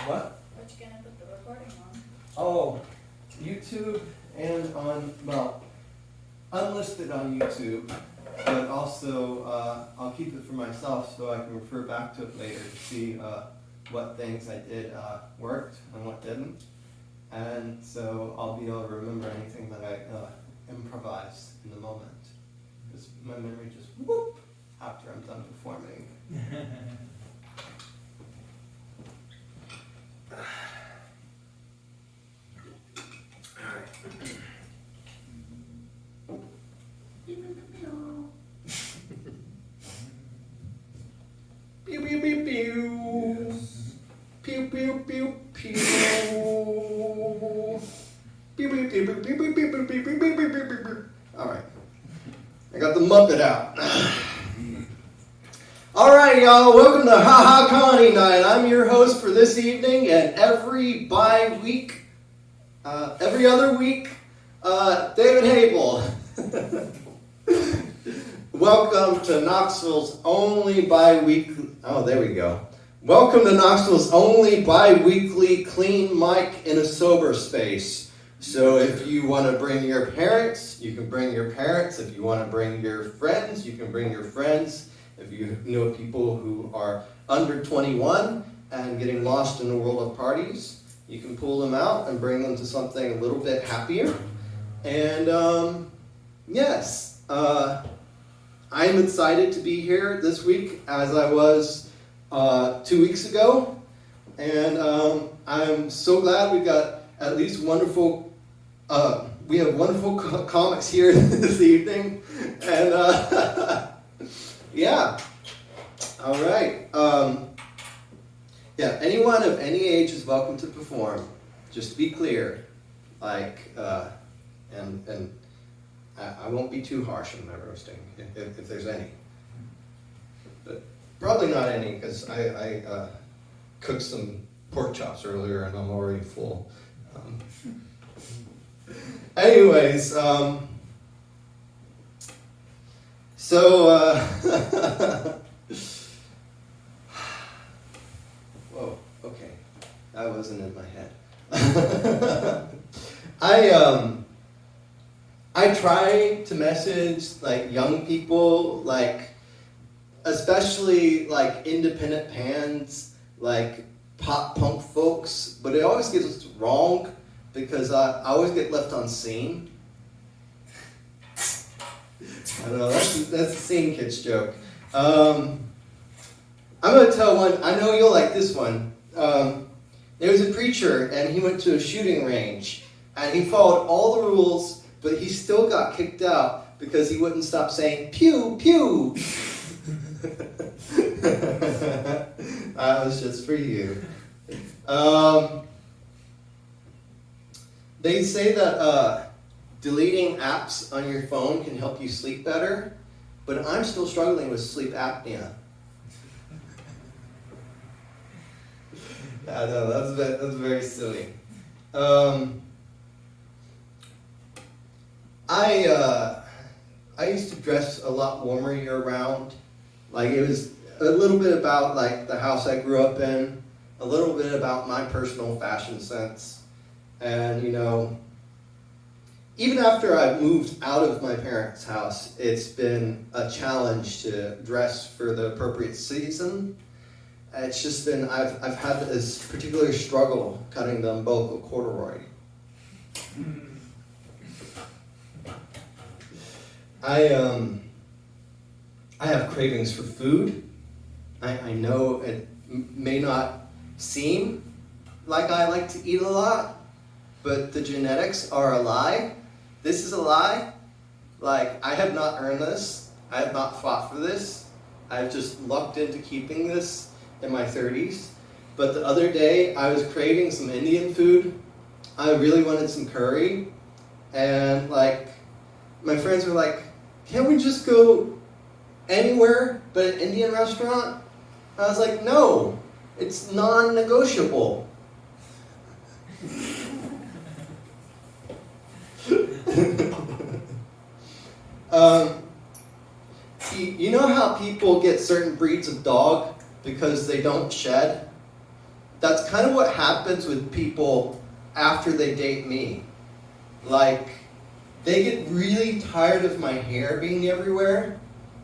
What? What you gonna put the recording on? Oh, YouTube and unlisted on YouTube, but also I'll keep it for myself so I can refer back to it later to see what things I did worked and what didn't. And so I'll be able to remember anything that I improvised in the moment. Because my memory just whoop after I'm done performing. Pew pew pew pew. Pew pew pew pew. Pew pew pew pew pew pew pew pew pew pew pew pew. All right, I got the Muppet out. All right, y'all. Welcome to Ha Ha Connie Night. I'm your host for this evening, and every other week, David Habel. Welcome to Knoxville's only bi-weekly. Oh, there we go. Welcome to Knoxville's only bi-weekly clean mic in a sober space. So if you want to bring your parents, you can bring your parents. If you want to bring your friends, you can bring your friends. If you know people who are under 21 and getting lost in the world of parties, you can pull them out and bring them to something a little bit happier. And yes, I am excited to be here this week as I was 2 weeks ago. And I'm so glad we've got at least wonderful, we have wonderful comics here this evening. And yeah, all right. Yeah, anyone of any age is welcome to perform. Just to be clear, like, and I won't be too harsh in my roasting, if there's any. But probably not any, because I cooked some pork chops earlier and I'm already full. Anyways, so, whoa, okay, that wasn't in my head. I try to message like young people, like especially like independent bands, like pop punk folks, but it always gets wrong because I always get left unseen. I don't know, that's a Scene Kids joke. I'm gonna tell one. I know you'll like this one. There was a preacher and he went to a shooting range and he followed all the rules. But he still got kicked out because he wouldn't stop saying, pew, pew. That was just for you. They say that deleting apps on your phone can help you sleep better, but I'm still struggling with sleep apnea. I know, that's very silly. I used to dress a lot warmer year round. Like it was a little bit about like the house I grew up in, a little bit about my personal fashion sense. And you know, even after I've moved out of my parents' house, it's been a challenge to dress for the appropriate season. It's just been, I've had this particular struggle cutting the umbilical corduroy. I have cravings for food. I know it may not seem like I like to eat a lot, but the genetics are a lie. This is a lie. Like, I have not earned this. I have not fought for this. I've just lucked into keeping this in my 30s. But the other day, I was craving some Indian food. I really wanted some curry. And, like, my friends were like, can't we just go anywhere but an Indian restaurant? I was like, no, it's non-negotiable. You know how people get certain breeds of dog because they don't shed? that's kind of what happens with people after they date me. Like, they get really tired of my hair being everywhere,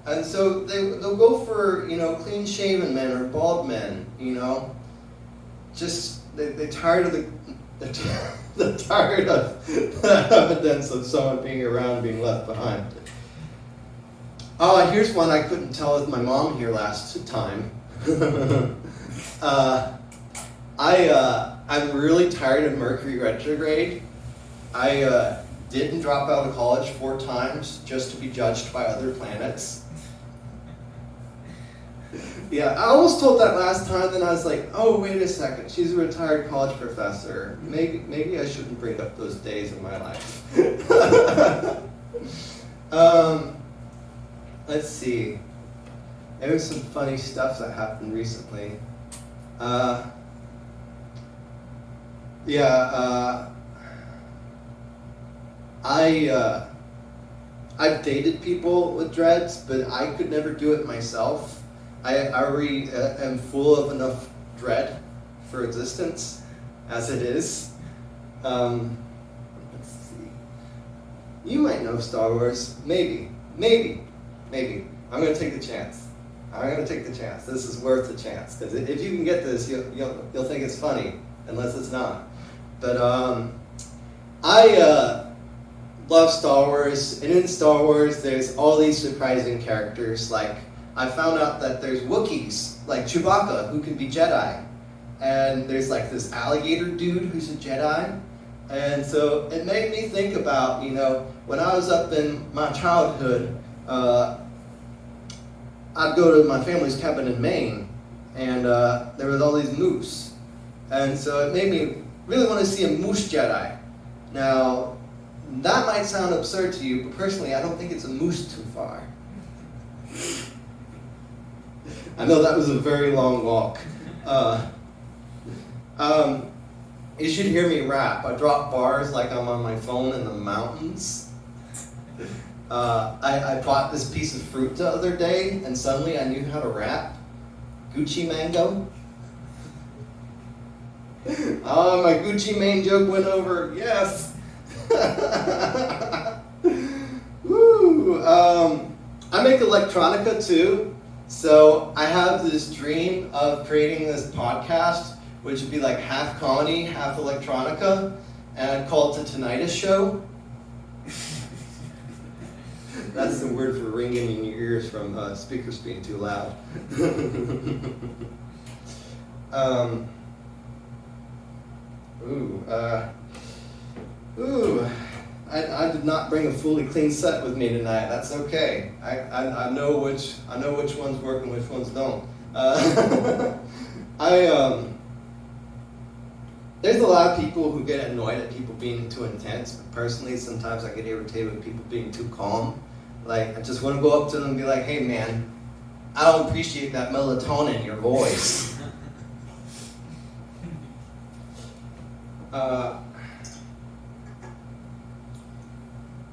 and so they'll go for, clean shaven men or bald men, Just, they're tired of they're tired of the evidence of someone being around being left behind. Here's one I couldn't tell with my mom here last time. I'm really tired of Mercury retrograde. I didn't drop out of college 4 times just to be judged by other planets. Yeah, I almost told that last time, then I was like, oh, wait a second, she's a retired college professor. Maybe I shouldn't bring up those days in my life. Let's see. There was some funny stuff that happened recently. I've dated people with dreads, but I could never do it myself. I already am full of enough dread for existence as it is. Let's see. You might know Star Wars. Maybe. I'm going to take the chance. This is worth the chance. Because if you can get this, you'll think it's funny, unless it's not. But I love Star Wars, and in Star Wars, there's all these surprising characters. Like, I found out that there's Wookiees, like Chewbacca, who can be Jedi. And there's like this alligator dude who's a Jedi. And so it made me think about, when I was up in my childhood, I'd go to my family's cabin in Maine, and there was all these moose. And so it made me really want to see a moose Jedi. Now, that might sound absurd to you, but personally, I don't think it's a moose too far. I know that was a very long walk. You should hear me rap. I drop bars like I'm on my phone in the mountains. I bought this piece of fruit the other day, and suddenly I knew how to rap. Gucci mango. Oh, my Gucci Mane joke went over. Yes. Woo. I make electronica too. So I have this dream of creating this podcast, which would be like half comedy, half electronica, and I'd call it The Tinnitus Show. That's the word for ringing in your ears from speakers being too loud. I did not bring a fully clean set with me tonight. That's okay. I know which ones work and which ones don't. There's a lot of people who get annoyed at people being too intense. But personally, sometimes I get irritated with people being too calm. Like, I just want to go up to them and be like, hey man, I don't appreciate that melatonin in your voice.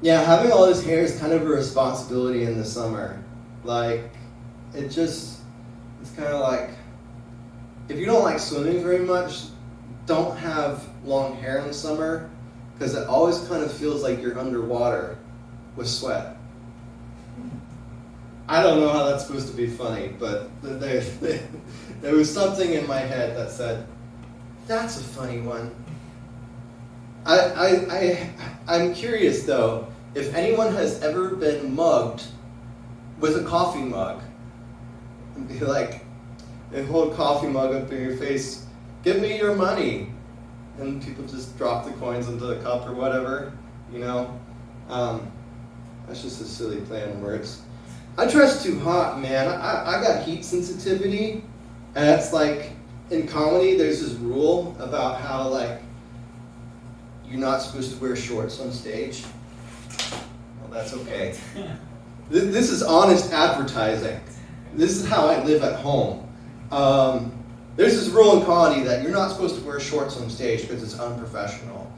Yeah, having all this hair is kind of a responsibility in the summer. Like, it's kind of like, if you don't like swimming very much, don't have long hair in the summer, because it always kind of feels like you're underwater with sweat. I don't know how that's supposed to be funny, but there was something in my head that said, that's a funny one. I'm curious though, if anyone has ever been mugged with a coffee mug. And be like, they hold a coffee mug up in your face, give me your money. And people just drop the coins into the cup or whatever, That's just a silly play on words. I dress too hot, man. I got heat sensitivity. And it's like, in comedy, there's this rule about how, like, you're not supposed to wear shorts on stage. Well, that's okay. This is honest advertising. This is how I live at home. There's this rule in comedy that you're not supposed to wear shorts on stage because it's unprofessional.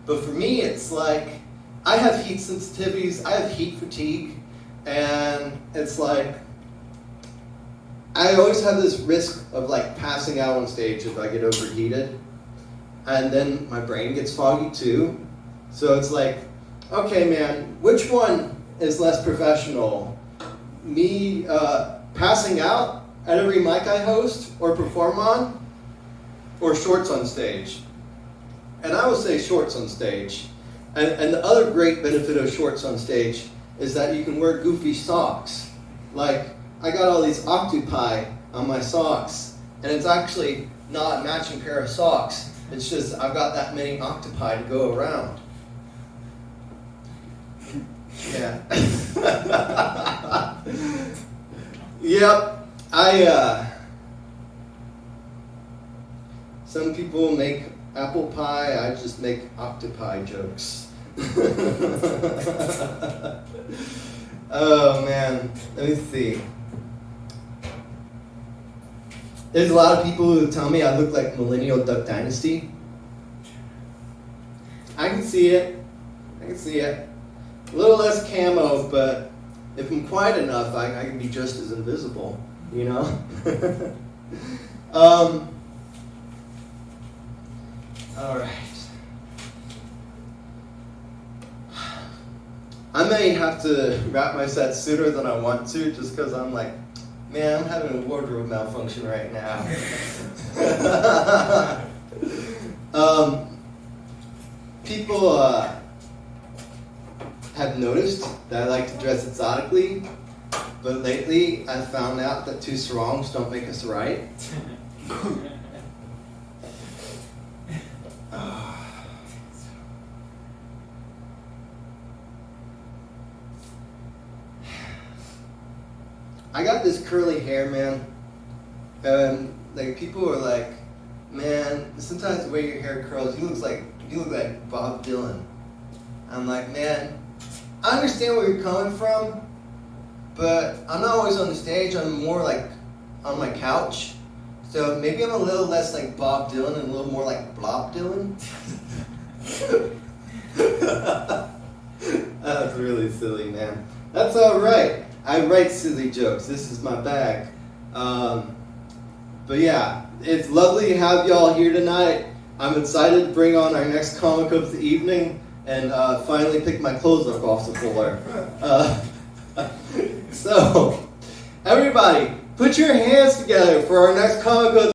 But for me, it's like, I have heat sensitivities, I have heat fatigue, and it's like, I always have this risk of like passing out on stage if I get overheated. And then my brain gets foggy too. So it's like, okay man, which one is less professional? Me passing out at every mic I host or perform on? Or shorts on stage? And I would say shorts on stage. And the other great benefit of shorts on stage is that you can wear goofy socks. Like, I got all these octopi on my socks, and it's actually not a matching pair of socks. It's just I've got that many octopi to go around. Yeah. Yep. Some people make apple pie, I just make octopi jokes. Oh man, let me see. There's a lot of people who tell me I look like Millennial Duck Dynasty. I can see it. A little less camo, but if I'm quiet enough, I can be just as invisible, you know? All right. I may have to wrap my set sooner than I want to, just because I'm like, man, I'm having a wardrobe malfunction right now. People have noticed that I like to dress exotically, but lately I've found out that two wrongs don't make us right. I got this curly hair, man, and like people are like, man, sometimes the way your hair curls, you look like Bob Dylan. I'm like, man, I understand where you're coming from, but I'm not always on the stage. I'm more like on my couch, so maybe I'm a little less like Bob Dylan and a little more like Blob Dylan. That's really silly, man. That's all right. I write silly jokes. This is my bag. But yeah, it's lovely to have y'all here tonight. I'm excited to bring on our next comic of the evening and finally pick my clothes up off the floor. So, everybody, put your hands together for our next comic of